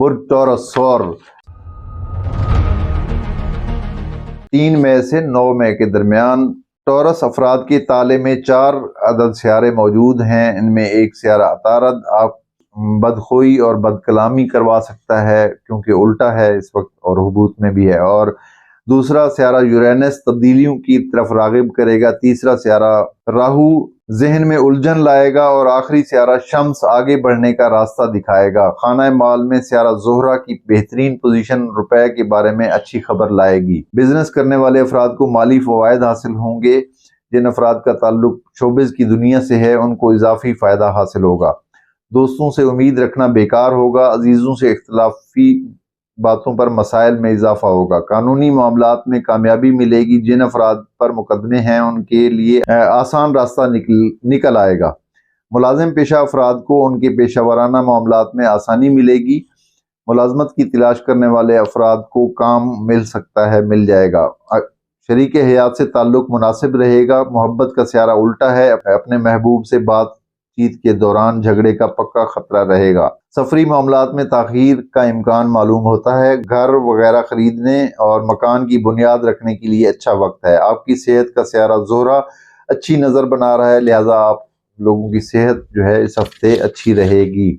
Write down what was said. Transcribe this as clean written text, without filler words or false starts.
برج tours سور 3 مئی سے 9 مئی کے درمیان ٹورس افراد کے تالے میں 4 عدد سیارے موجود ہیں۔ ان میں ایک سیارہ عطارد آپ بدخوئی اور بد کلامی کروا سکتا ہے کیونکہ الٹا ہے اس وقت اور ہبوط میں بھی ہے، اور دوسرا سیارہ یورینس تبدیلیوں کی طرف راغب کرے گا، تیسرا سیارہ راہو ذہن میں الجھن لائے گا، اور آخری سیارہ شمس آگے بڑھنے کا راستہ دکھائے گا۔ خانہ مال میں سیارہ زہرہ کی بہترین پوزیشن روپے کے بارے میں اچھی خبر لائے گی۔ بزنس کرنے والے افراد کو مالی فوائد حاصل ہوں گے۔ جن افراد کا تعلق شوبز کی دنیا سے ہے ان کو اضافی فائدہ حاصل ہوگا۔ دوستوں سے امید رکھنا بیکار ہوگا، عزیزوں سے اختلافی باتوں پر مسائل میں اضافہ ہوگا۔ قانونی معاملات میں کامیابی ملے گی۔ جن افراد پر مقدمے ہیں ان کے لیے آسان راستہ نکل آئے گا۔ ملازم پیشہ افراد کو ان کے پیشہ ورانہ معاملات میں آسانی ملے گی۔ ملازمت کی تلاش کرنے والے افراد کو کام مل سکتا ہے، مل جائے گا۔ شریک حیات سے تعلق مناسب رہے گا۔ محبت کا سیارہ الٹا ہے، اپنے محبوب سے بات چیت کے دوران جھگڑے کا پکا خطرہ رہے گا۔ سفری معاملات میں تاخیر کا امکان معلوم ہوتا ہے۔ گھر وغیرہ خریدنے اور مکان کی بنیاد رکھنے کے لیے اچھا وقت ہے۔ آپ کی صحت کا سیارہ زہرہ اچھی نظر بنا رہا ہے، لہذا آپ لوگوں کی صحت جو ہے اس ہفتے اچھی رہے گی۔